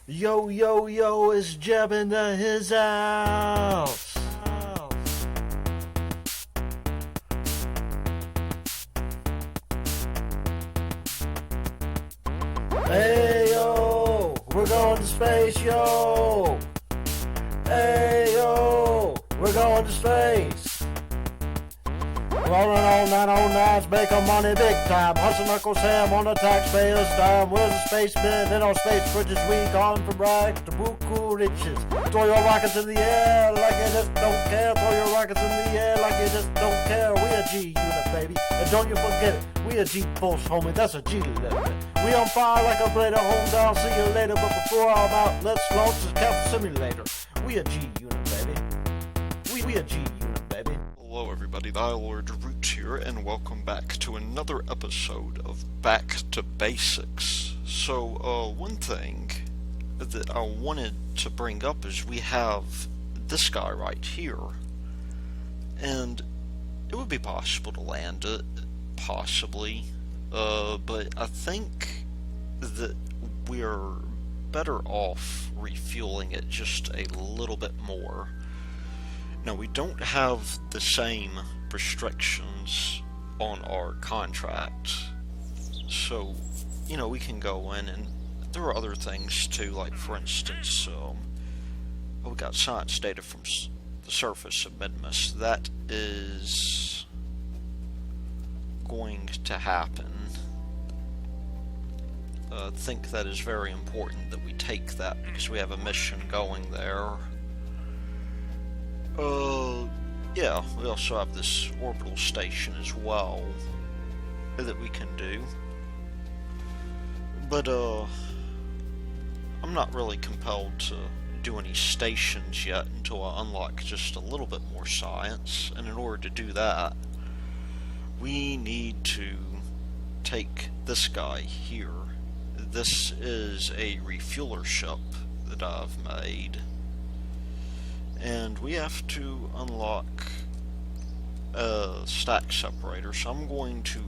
Yo, yo, yo, it's Jeb in his house. Hey, yo, we're going to space, yo. Hey, yo, we're going to space. Rolling on 909s, making money big time. Hustle Uncle Sam on the taxpayer's dime. We're the spacemen in our space bridges. We gone from rags to buku riches. Throw your rockets in the air like you just don't care. Throw your rockets in the air like you just don't care. We a G unit, baby. And don't you forget it. We a G force, homie. That's a G limit. We on fire like a blade of home down. See you later. But before I'm out, let's launch this Cap Simulator. We a G unit, baby. We a G unit, baby. Hello everybody, the Lord Root here, and welcome back to another episode of Back to Basics. So, one thing that I wanted to bring up is we have this guy right here, and it would be possible to land it, possibly, but I think that we're better off refueling it just a little bit more. Now, we don't have the same restrictions on our contract, so, we can go in, and there are other things too, like, for instance, we got science data from the surface of Midmas. That is going to happen. I think that is very important that we take that, because we have a mission going there. Yeah, we also have this orbital station as well that we can do. But, I'm not really compelled to do any stations yet until I unlock just a little bit more science, and in order to do that, we need to take this guy here. This is a refueler ship that I've made. And we have to unlock a stack separator, so I'm going to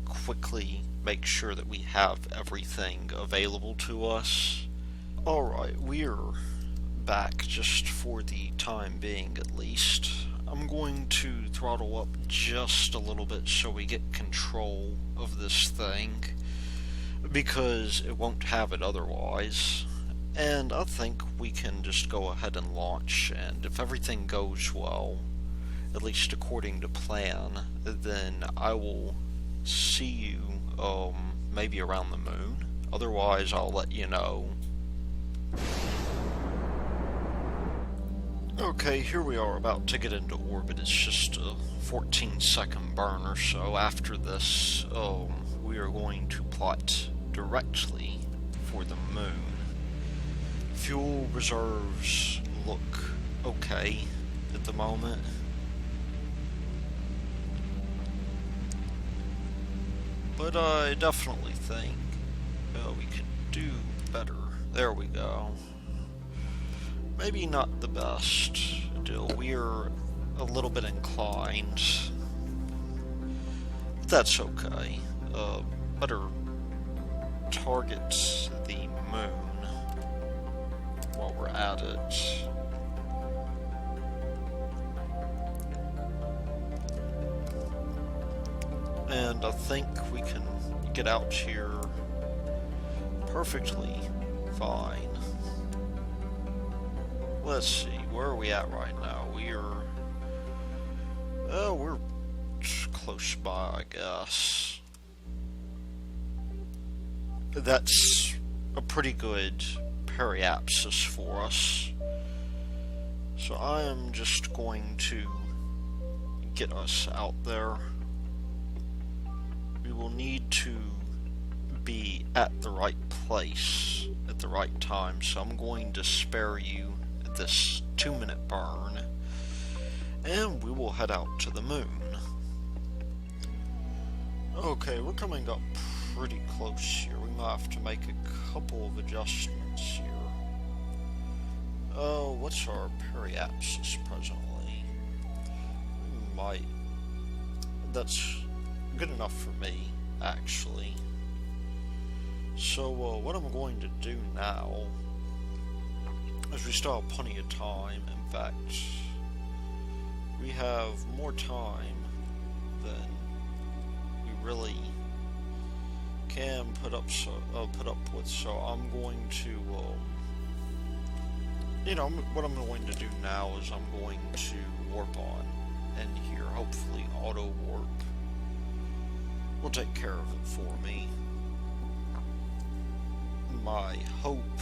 quickly make sure that we have everything available to us. Alright, we're back just for the time being at least. I'm going to throttle up just a little bit so we get control of this thing, because it won't have it otherwise. And I think we can just go ahead and launch, and if everything goes well, at least according to plan, then I will see you, maybe around the moon. Otherwise, I'll let you know. Okay, here we are about to get into orbit. It's just a 14-second burn or so. After this, we are going to plot directly for the moon. Fuel reserves look okay at the moment. But I definitely think we could do better. There we go. Maybe not the best deal. We're a little bit inclined. But that's okay. Better target the moon while we're at it. And I think we can get out here perfectly fine. Let's see, where are we at right now? We're close by, I guess. That's a pretty good periapsis for us. So I am just going to get us out there. We will need to be at the right place at the right time, so I'm going to spare you this 2-minute burn, and we will head out to the moon. Okay, we're coming up pretty close here. We might have to make a couple of adjustments here. What's our periapsis presently? We might... That's good enough for me, actually. So, what I'm going to do now as we still have plenty of time. In fact, we have more time than we really can put up with. So I'm going to, what I'm going to do now is I'm going to warp on, and here hopefully auto warp will take care of it for me. My hope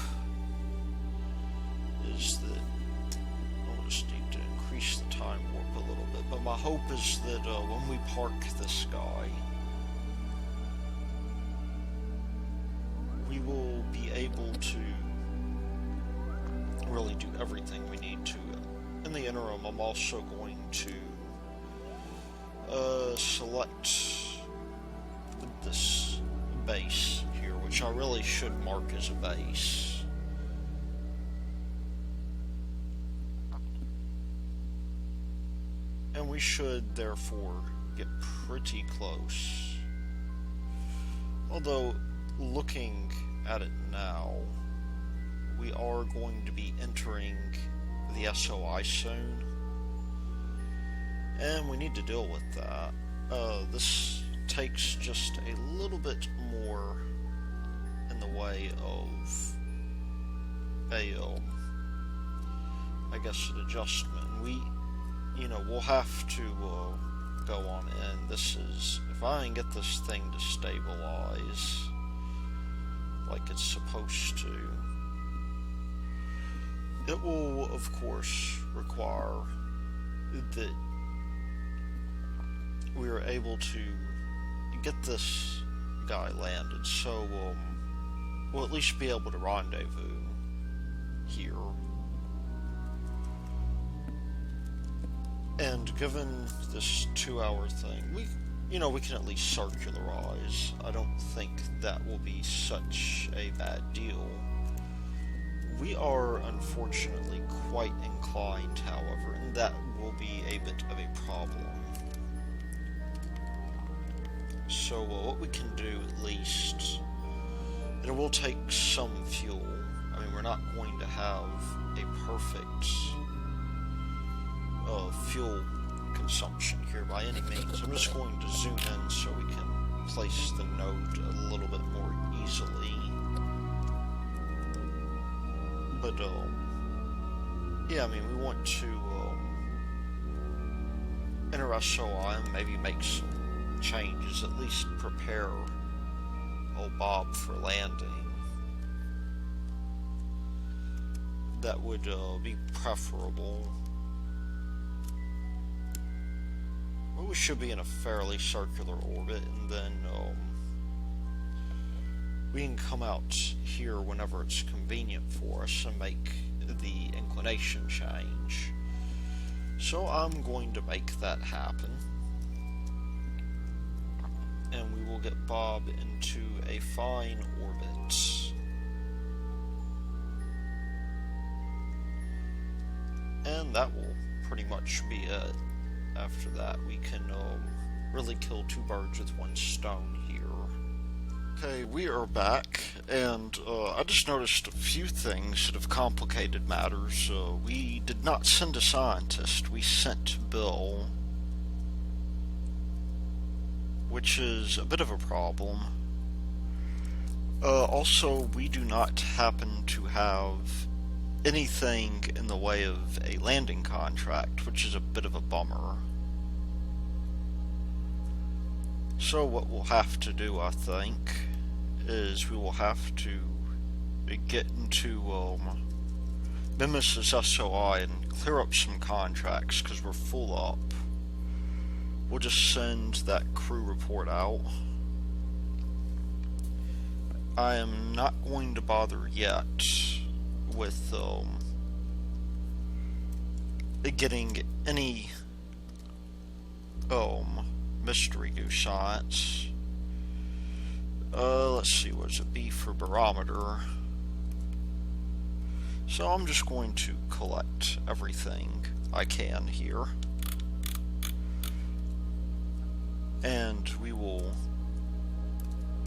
is that I'll just need to increase the time warp a little bit, but my hope is that when we park this guy, we will be able to really do everything we need to. In the interim, I'm also going to select this base here, which I really should mark as a base. And we should therefore get pretty close. Although, looking at it now, we are going to be entering the SOI soon, and we need to deal with that. This takes just a little bit more in the way of a, I guess, an adjustment. We'll have to go on in. This is, if I can get this thing to stabilize like it's supposed to, it will, of course, require that we are able to get this guy landed, so we'll at least be able to rendezvous here. And given this 2-hour thing, we can at least circularize. I don't think that will be such a bad deal. We are unfortunately quite inclined, however, and that will be a bit of a problem. So what we can do, at least, it will take some fuel. I mean, we're not going to have a perfect fuel consumption here by any means. I'm just going to zoom in so we can place the node a little bit more easily. But, yeah, I mean, we want to enter SOI and maybe make some changes, at least prepare old Bob for landing. That would be preferable. Well, we should be in a fairly circular orbit, and then we can come out here whenever it's convenient for us and make the inclination change. So I'm going to make that happen, and we will get Bob into a fine orbit. And that will pretty much be it. After that, we can really kill two birds with one stone here. Okay, we are back, and I just noticed a few things that have complicated matters. We did not send a scientist, we sent Bill, which is a bit of a problem. Also, we do not happen to have anything in the way of a landing contract, which is a bit of a bummer. So what we'll have to do, I think, is we will have to get into Mimis's SOI and clear up some contracts, because we're full up. We'll just send that crew report out. I am not going to bother yet with getting any mystery goo science. Let's see, what does it be for barometer? So I'm just going to collect everything I can here, and we will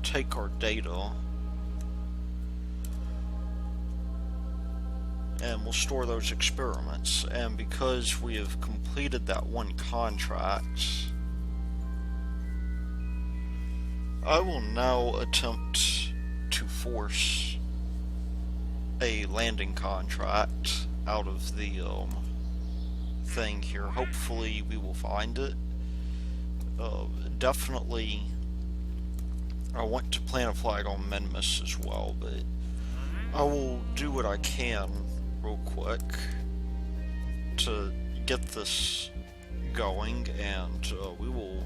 take our data and we'll store those experiments. And because we have completed that one contract, I will now attempt to force a landing contract out of the thing here. Hopefully we will find it. Definitely I want to plant a flag on Minmus as well, but I will do what I can real quick to get this going, and we will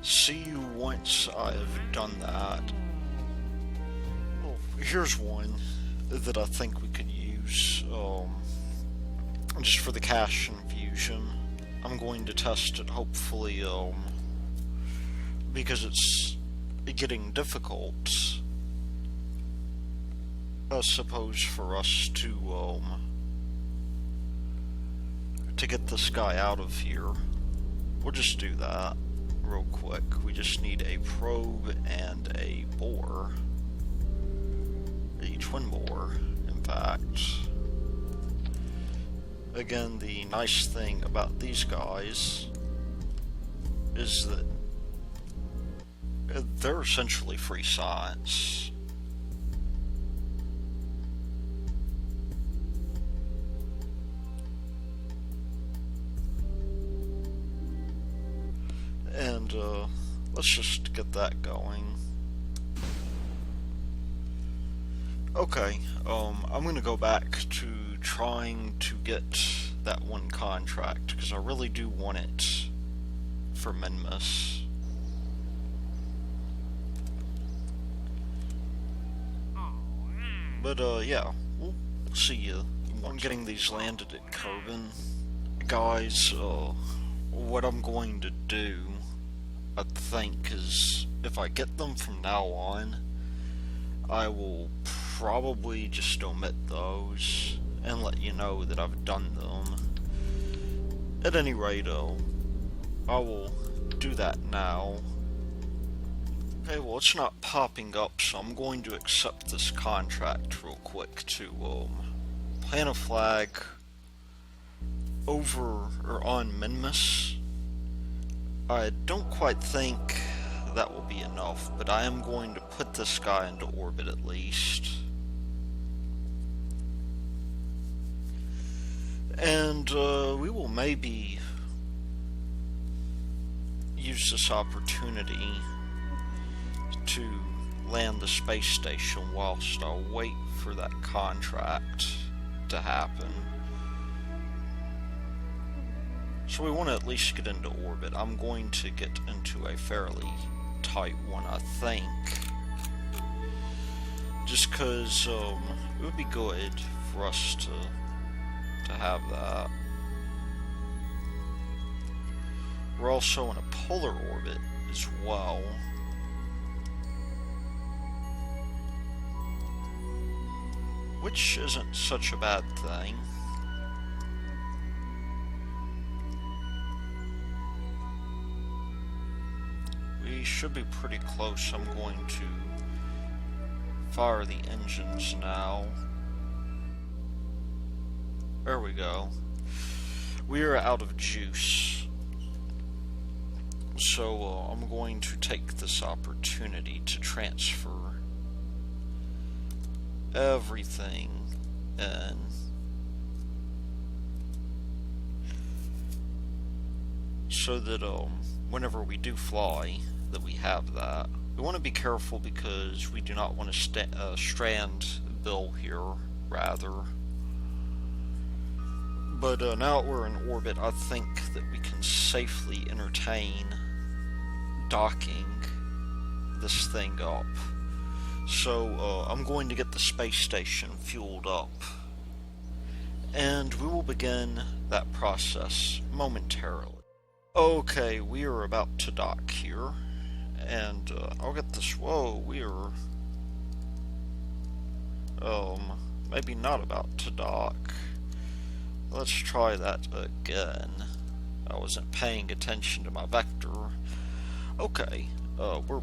see you once I've done that. Oh, here's one that I think we could use, just for the cash infusion. I'm going to test it, hopefully, because it's getting difficult, I suppose, for us to get this guy out of here. We'll just do that real quick. We just need a probe and a bore. A twin bore, in fact. Again, the nice thing about these guys is that they're essentially free science. And let's just get that going. Okay, I'm gonna go back to trying to get that one contract, because I really do want it for Minmus. But yeah, we'll see you. I'm getting these landed at Kerbin. Guys, what I'm going to do, I think, is if I get them from now on, I will probably just omit those and let you know that I've done them. At any rate, I will do that now. Okay, well, it's not popping up, so I'm going to accept this contract real quick to plant a flag over or on Minmus. I don't quite think that will be enough, but I am going to put this guy into orbit at least. And we will maybe use this opportunity to land the space station whilst I wait for that contract to happen. So we want to at least get into orbit. I'm going to get into a fairly tight one, I think. Just because it would be good for us to have that. We're also in a polar orbit as well. Which isn't such a bad thing. We should be pretty close. I'm going to fire the engines now. There we go. We are out of juice. So I'm going to take this opportunity to transfer everything in. So that whenever we do fly, that we have that. We want to be careful because we do not want to strand Bill here, rather. But now that we're in orbit, I think that we can safely entertain docking this thing up. So I'm going to get the space station fueled up, and we will begin that process momentarily. Okay, we are about to dock here, and I'll get this. Whoa, we are maybe not about to dock. Let's try that again. I wasn't paying attention to my vector. Okay, we're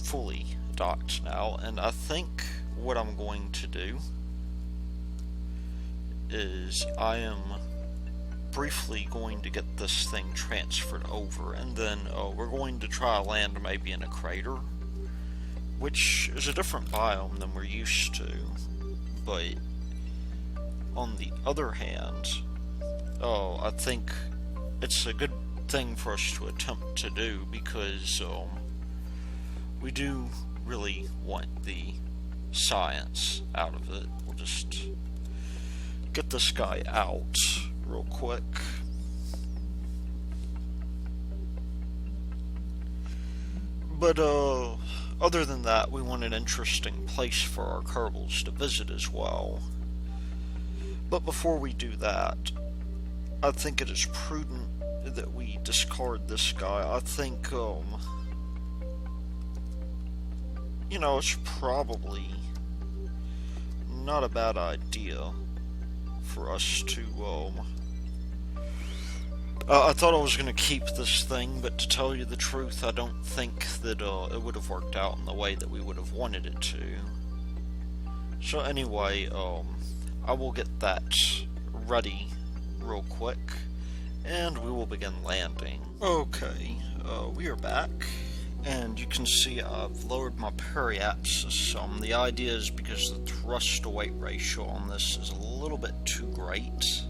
fully docked now, and I think what I'm going to do is I am briefly going to get this thing transferred over, and then we're going to try land maybe in a crater, which is a different biome than we're used to. But on the other hand, I think it's a good thing for us to attempt to do, because we do really want the science out of it. We'll just get this guy out real quick. But other than that, we want an interesting place for our Kerbals to visit as well. But before we do that, I think it is prudent that we discard this guy. I think, it's probably not a bad idea for us to, I thought I was going to keep this thing, but to tell you the truth, I don't think that it would have worked out in the way that we would have wanted it to. So anyway, I will get that ready real quick, and we will begin landing. Okay, we are back, and you can see I've lowered my periapsis some. The idea is because the thrust to weight ratio on this is a little bit too great.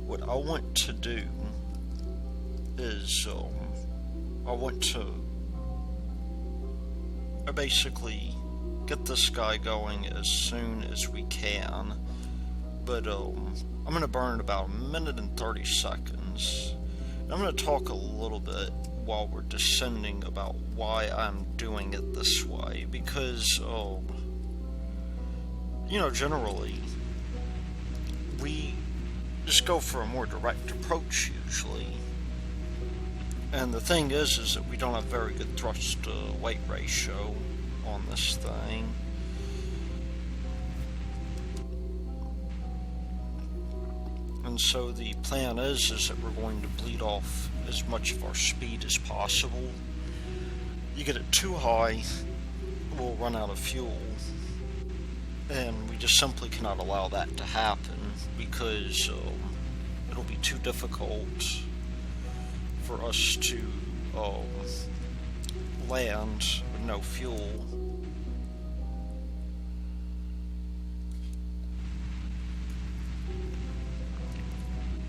What I want to do is I want to basically get this guy going as soon as we can, but I'm going to burn about 1 minute and 30 seconds. I'm going to talk a little bit while we're descending about why I'm doing it this way, because generally we just go for a more direct approach usually, and the thing is that we don't have very good thrust to weight ratio on this thing. And so the plan is that we're going to bleed off as much of our speed as possible. You get it too high, we'll run out of fuel, and we just simply cannot allow that to happen, because it'll be too difficult for us to land with no fuel.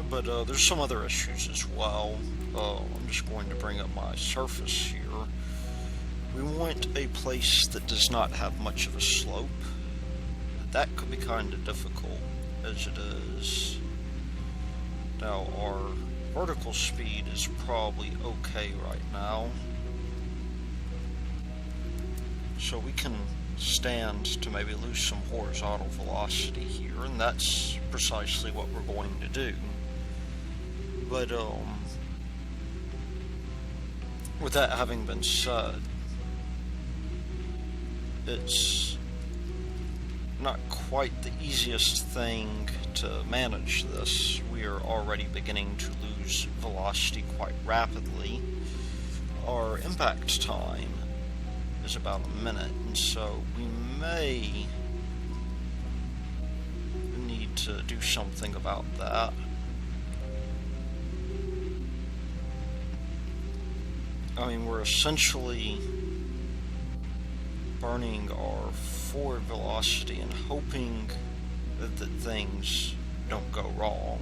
But there's some other issues as well. I'm just going to bring up my surface here. We want a place that does not have much of a slope. That could be kind of difficult as it is. Now our vertical speed is probably okay right now, so we can stand to maybe lose some horizontal velocity here, and that's precisely what we're going to do. But with that having been said, it's not quite the easiest thing to manage this. We are already beginning to lose velocity quite rapidly. Our impact time is about 1 minute, and so we may need to do something about that. I mean, we're essentially burning our forward velocity and hoping that things don't go wrong.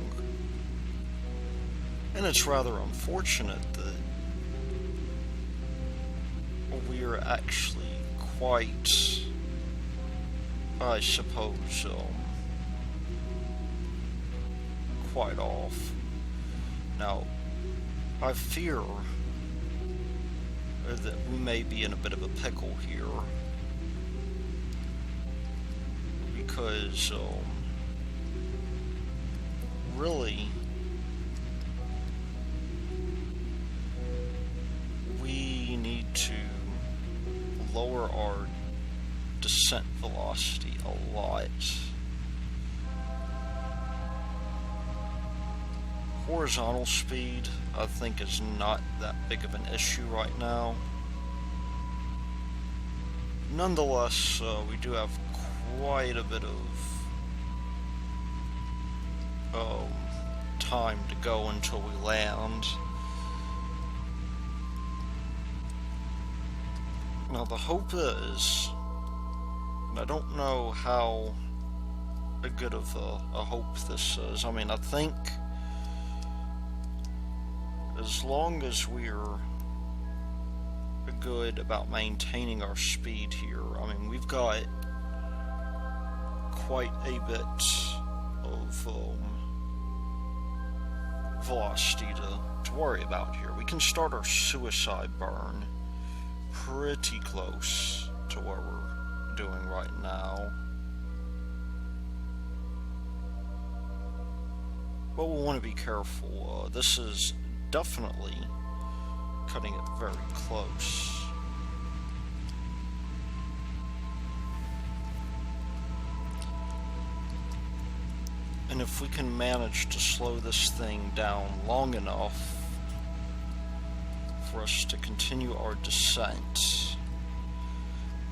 And it's rather unfortunate that we're actually quite, I suppose, quite off. Now, I fear that we may be in a bit of a pickle here, because really we need to lower our descent velocity a lot. Horizontal speed, I think, is not that big of an issue right now. Nonetheless, we do have quite a bit of time to go until we land. Now the hope is, and I don't know how good of a hope this is. I mean, I think as long as we're good about maintaining our speed here, I mean, we've got quite a bit of velocity to worry about here. We can start our suicide burn pretty close to where we're doing right now. But we'll want to be careful. This is definitely cutting it very close. And if we can manage to slow this thing down long enough for us to continue our descent,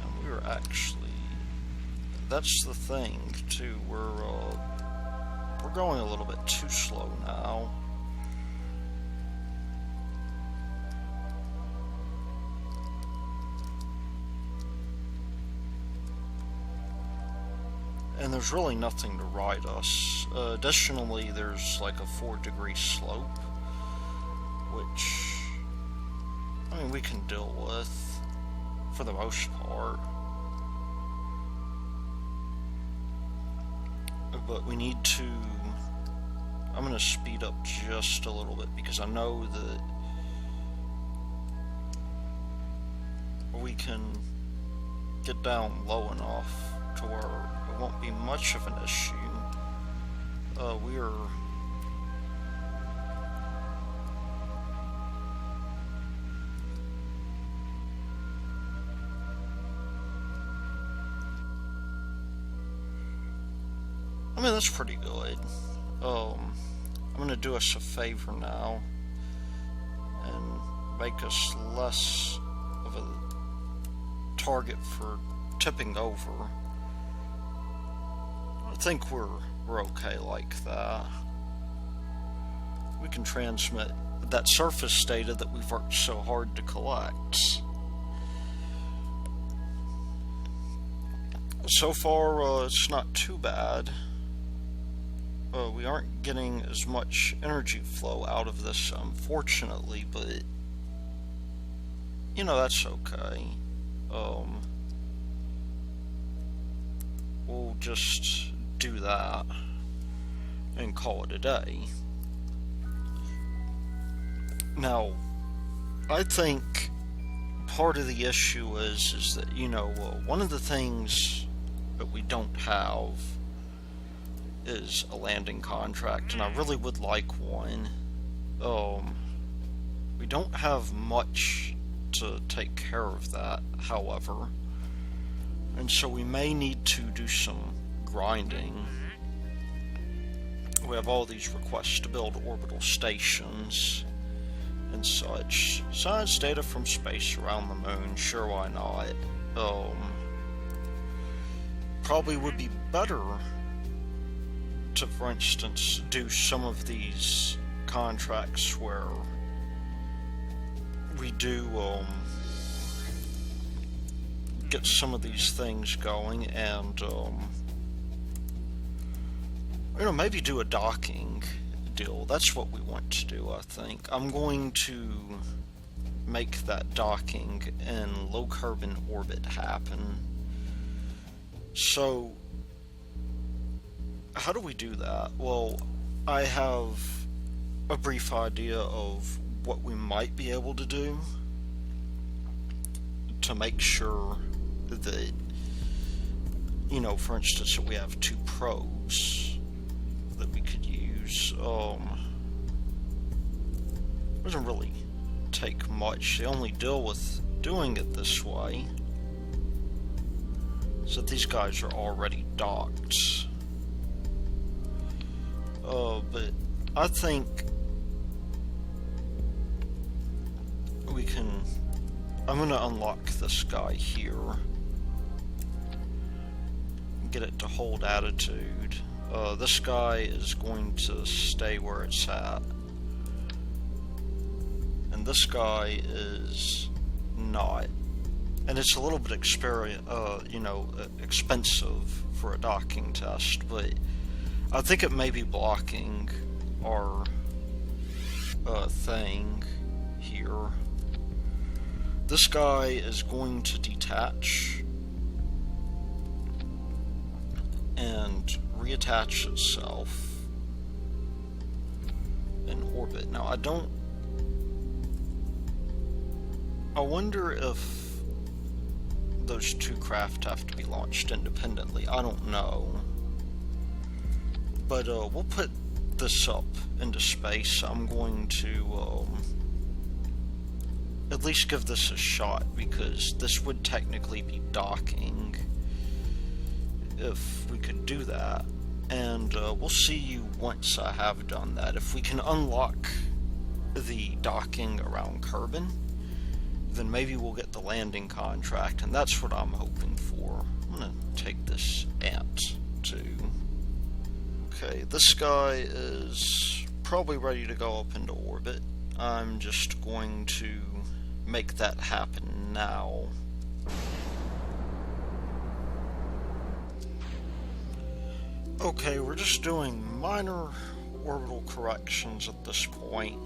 and we're actually, that's the thing too, we're going a little bit too slow now. And there's really nothing to ride us. Additionally, there's like a 4-degree slope, which, I mean, we can deal with for the most part. But we need to, I'm going to speed up just a little bit because I know that we can get down low enough to where it won't be much of an issue. We're I mean, that's pretty good. I'm gonna do us a favor now and make us less of a target for tipping over. I think we're okay like that. We can transmit that surface data that we've worked so hard to collect. So far, it's not too bad. We aren't getting as much energy flow out of this, unfortunately, but you know, that's okay. We'll just do that and call it a day. Now, I think part of the issue is that, you know, one of the things that we don't have is a landing contract, and I really would like one. We don't have much to take care of that, however, and so we may need to do some grinding. We have all these requests to build orbital stations and such. Science data from space around the moon, sure, why not? Probably would be better to, for instance, do some of these contracts where we do get some of these things going and you know, maybe do a docking deal. That's what we want to do, I think. I'm going to make that docking in low carbon orbit happen. So how do we do that? Well, I have a brief idea of what we might be able to do to make sure that, you know, for instance, that we have 2 probes that we could use. Doesn't really take much. The only deal with doing it this way is that these guys are already docked. But I think we can, I'm going to unlock this guy here, get it to hold attitude. This guy is going to stay where it's at. And this guy is not. And it's a little bit expensive for a docking test, but I think it may be blocking our thing here. This guy is going to detach and reattach itself in orbit. Now I wonder if those two craft have to be launched independently. I don't know. But we'll put this up into space. I'm going to at least give this a shot, because this would technically be docking if we could do that. And we'll see you once I have done that. If we can unlock the docking around Kerbin, then maybe we'll get the landing contract, and that's what I'm hoping for. I'm gonna take this ant too. Okay, this guy is probably ready to go up into orbit. I'm just going to make that happen now. Okay, we're just doing minor orbital corrections at this point.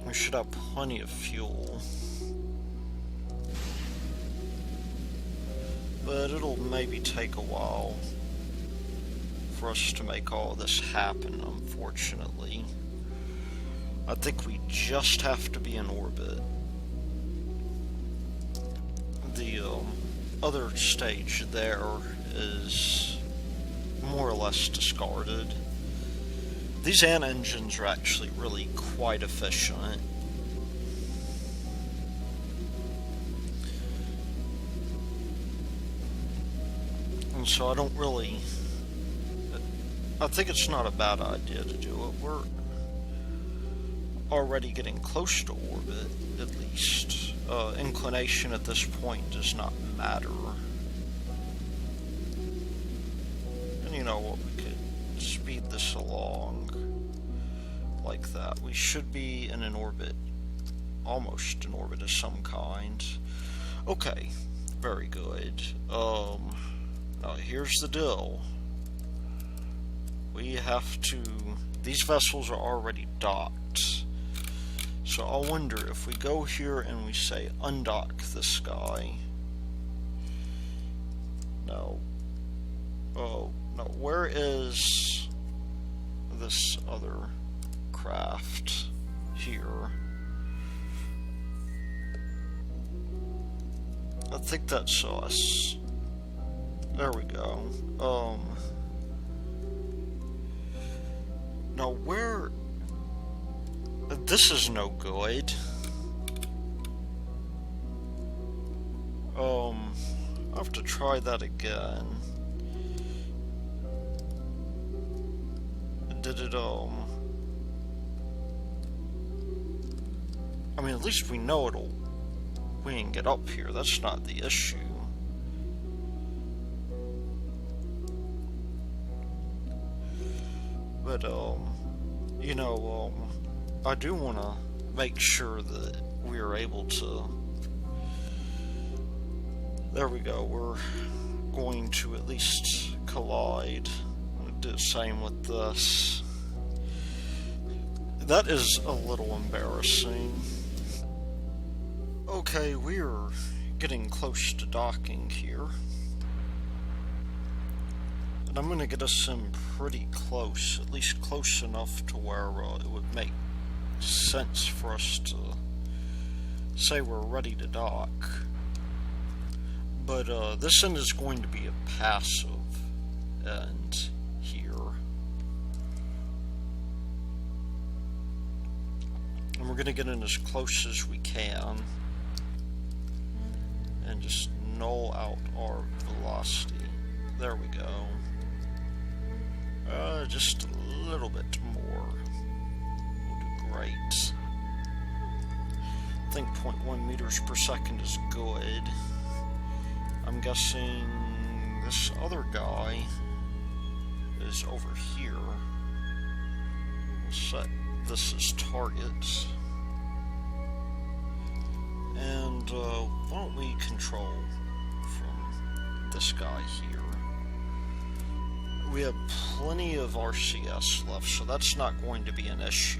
We should have plenty of fuel. But it'll maybe take a while for us to make all this happen, unfortunately. I think we just have to be in orbit. The other stage there is more or less discarded. These ant engines are actually really quite efficient. And so I think it's not a bad idea to do it. We're already getting close to orbit, at least. Inclination at this point does not matter. And you know what, we could speed this along like that. We should be in an orbit, almost an orbit of some kind. Okay, very good. Now here's the deal. We have to... These vessels are already docked. So I wonder if we go here and we say undock this guy. No. Oh, no. Where is this other craft? Here. I think that's us. There we go. Now where... This is no good. I'll have to try that again. Did it, I mean, at least we know we can get up here. That's not the issue. But, you know, I do want to make sure that we are able to... There we go, we're going to at least collide. Do the same with this. That is a little embarrassing. Okay, we're getting close to docking here. And I'm going to get us in pretty close, at least close enough to where it would make sense for us to say we're ready to dock. But this end is going to be a passive end here. And we're going to get in as close as we can and just null out our velocity. There we go. Just a little bit more. We'll do great. I think 0.1 meters per second is good. I'm guessing this other guy is over here. We'll set this as targets. And why don't we control from this guy here? We have plenty of RCS left, so that's not going to be an issue.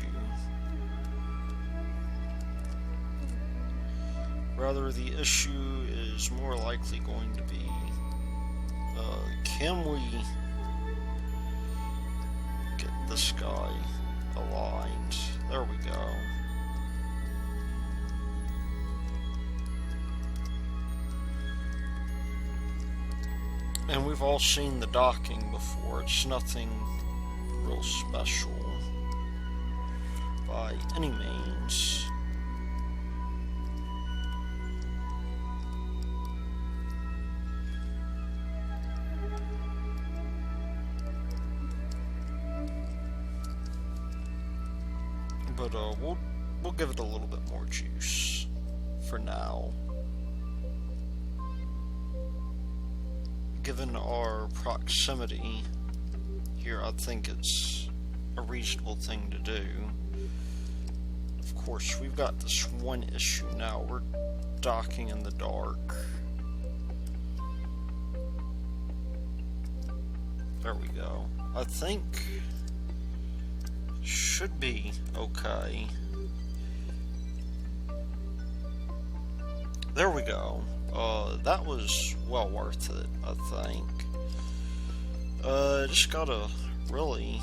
Rather, the issue is more likely going to be, can we get this guy aligned? There we go. And we've all seen the docking before. It's nothing real special by any means. But we'll give it a little bit more juice for now. Given our proximity here, I think it's a reasonable thing to do. Of course, we've got this one issue now. We're docking in the dark. There we go. I think should be okay. There we go. That was well worth it, I think. Just gotta really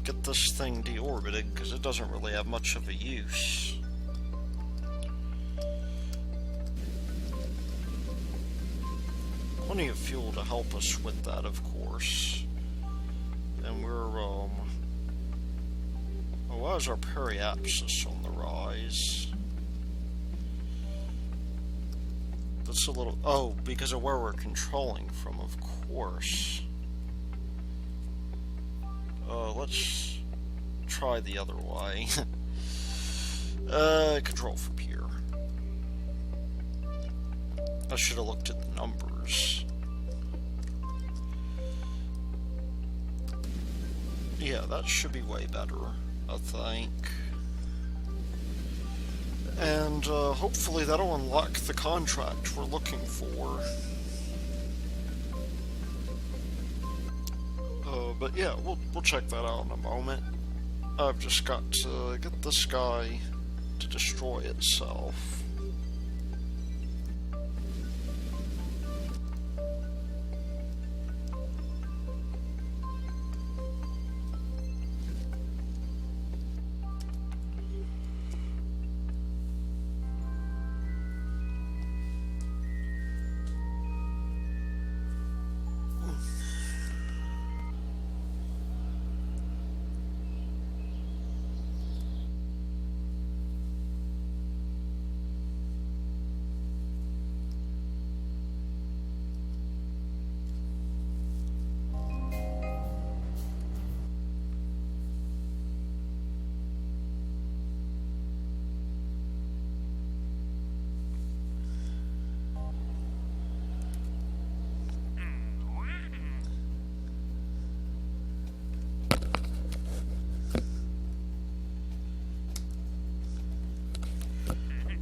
get this thing deorbited, because it doesn't really have much of a use. Plenty of fuel to help us with that, of course. And we're, why is our periapsis on the rise? That's a little, oh, because of where we're controlling from, of course. Let's try the other way. Control from here. I should have looked at the numbers. Yeah, that should be way better, I think. And hopefully that'll unlock the contract we're looking for. But yeah, we'll check that out in a moment. I've just got to get this guy to destroy itself.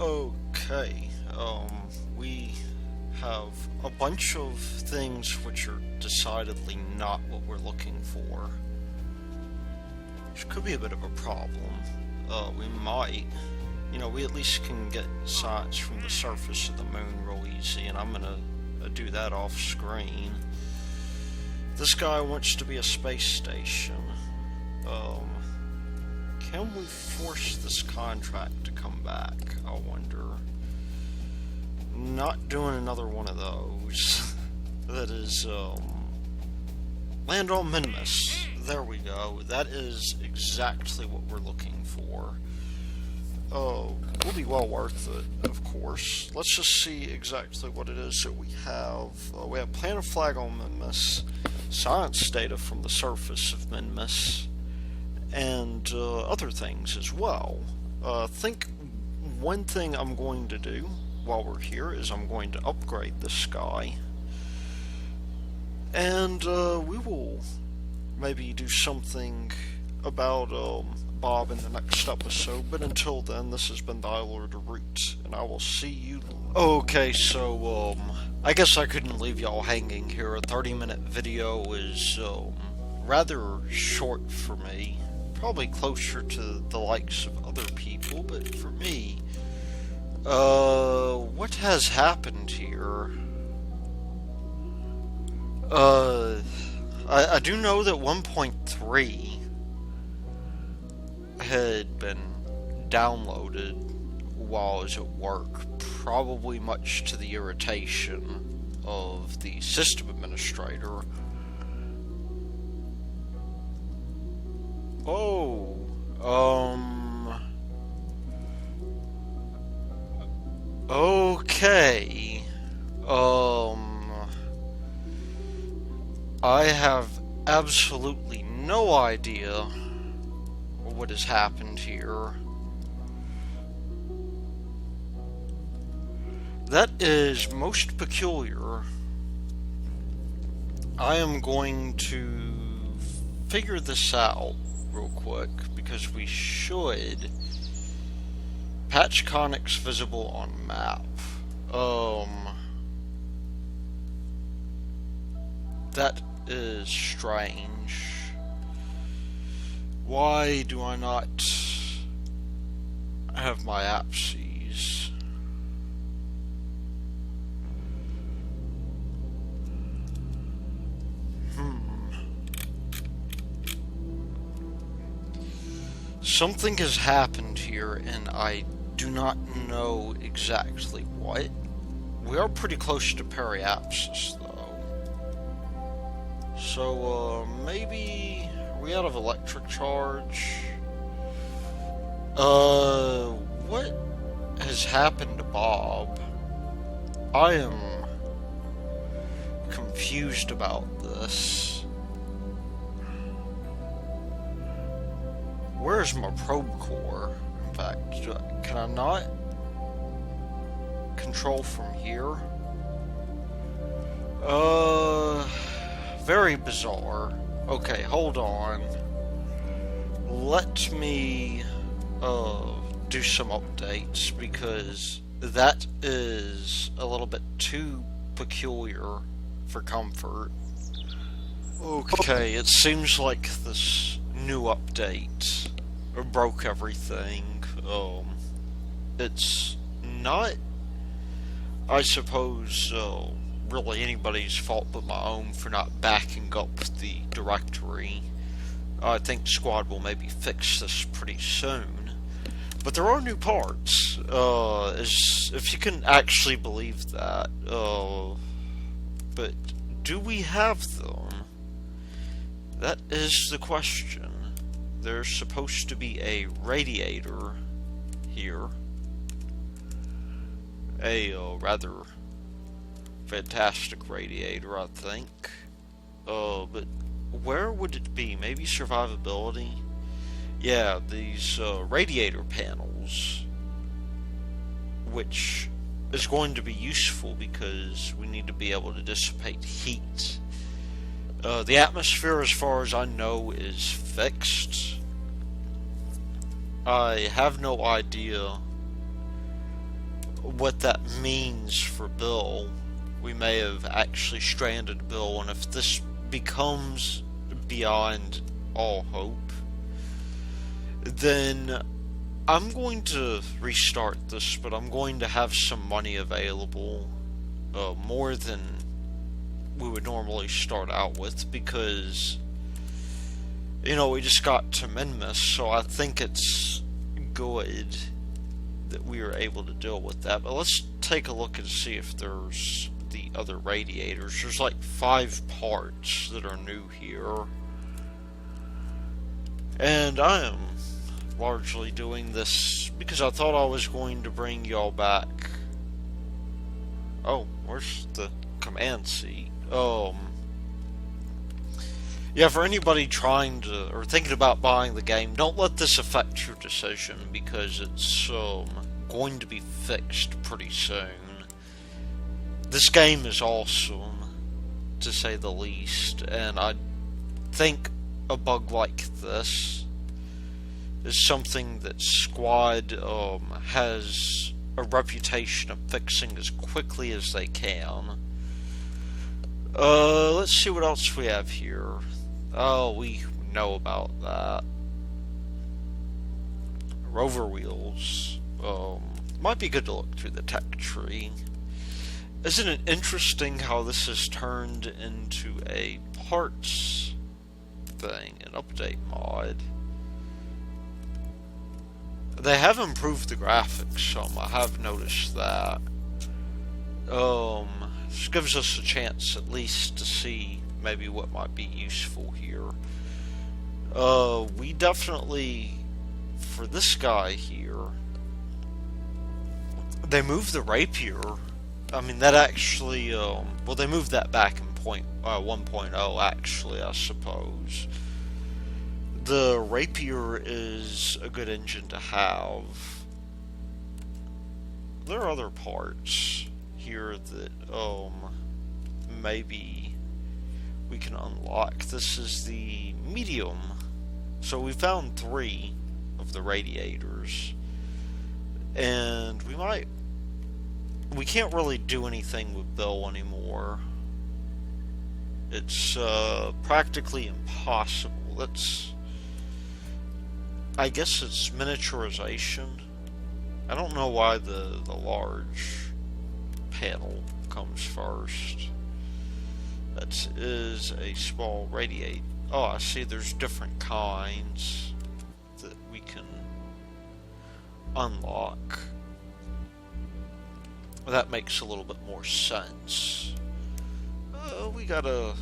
Okay, we have a bunch of things which are decidedly not what we're looking for. Which could be a bit of a problem. We might, we at least can get sights from the surface of the moon real easy, and I'm gonna do that off screen. This guy wants to be a space station. Can we force this contract to come back, I wonder? Not doing another one of those. That is, land on Minimus. There we go. That is exactly what we're looking for. Will be well worth it, of course. Let's just see exactly what it is that we have. We have planet flag on Minimus, science data from the surface of Minimus, and other things as well. I think one thing I'm going to do while we're here is I'm going to upgrade this guy. And we will maybe do something about Bob in the next episode. But until then, this has been the Lord of Root, and I will see you. Okay, so I guess I couldn't leave y'all hanging here. A 30-minute video is rather short for me. Probably closer to the likes of other people, but for me, what has happened here? I do know that 1.3 had been downloaded while I was at work, probably much to the irritation of the system administrator. Oh, okay, I have absolutely no idea what has happened here. That is most peculiar. I am going to figure this out real quick, because we should patch conics visible on map. That is strange. Why do I not have my apses? Something has happened here, and I do not know exactly what. We are pretty close to periapsis, though. So, maybe... Are we out of electric charge? What has happened to Bob? I am confused about this. Where's my probe core? In fact, can I not control from here? Very bizarre. Okay, hold on. Let me do some updates, because that is a little bit too peculiar for comfort. Okay, it seems like this new update broke everything. It's not, I suppose, really anybody's fault but my own for not backing up the directory. I think Squad will maybe fix this pretty soon. But there are new parts, if you can actually believe that. But do we have them? That is the question. There's supposed to be a radiator here. A rather fantastic radiator, I think. But where would it be? Maybe survivability? Yeah, these radiator panels, which is going to be useful because we need to be able to dissipate heat. The atmosphere, as far as I know, is fixed. I have no idea what that means for Bill. We may have actually stranded Bill, and if this becomes beyond all hope, then I'm going to restart this, but I'm going to have some money available, more than we would normally start out with, because, you know, we just got to Minmus, so I think it's good that we are able to deal with that. But let's take a look and see if there's the other radiators. There's like 5 parts that are new here, and I am largely doing this because I thought I was going to bring y'all back. Oh, where's the command seat? Yeah, for anybody trying to, or thinking about buying the game, don't let this affect your decision, because it's going to be fixed pretty soon. This game is awesome. to say the least, and I think a bug like this is something that Squad has a reputation of fixing as quickly as they can. Let's see what else we have here. Oh, we know about that. Rover wheels. Might be good to look through the tech tree. Isn't it interesting how this has turned into a parts thing, an update mod? They have improved the graphics some, I have noticed that. This gives us a chance at least to see maybe what might be useful here. We definitely, for this guy here, they moved the rapier. I mean, that actually, well, they moved that back in 1.0, actually, I suppose. The rapier is a good engine to have. There are other parts here that, maybe we can unlock. This is the medium. So we found 3 of the radiators. And we can't really do anything with Bill anymore. It's practically impossible. I guess it's miniaturization. I don't know why the large panel comes first. That is a small radiator. Oh, I see there's different kinds that we can unlock. That makes a little bit more sense. We got a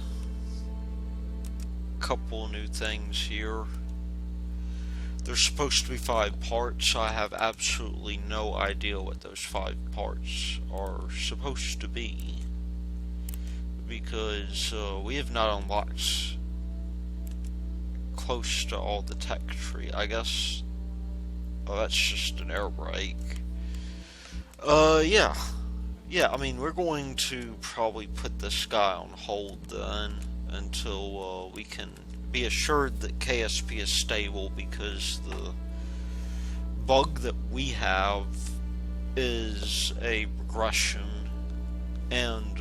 couple new things here. There's supposed to be 5 parts. I have absolutely no idea what those 5 parts are supposed to be, because we have not unlocked close to all the tech tree. I guess, oh, that's just an air brake. Yeah, I mean, we're going to probably put this guy on hold then until we can be assured that KSP is stable, because the bug that we have is a regression, and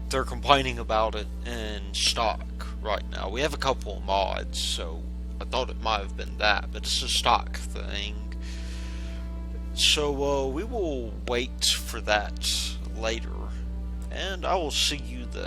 they're complaining about it in stock right now. We have a couple of mods, so I thought it might have been that, but it's a stock thing. So we will wait for that later, and I will see you then.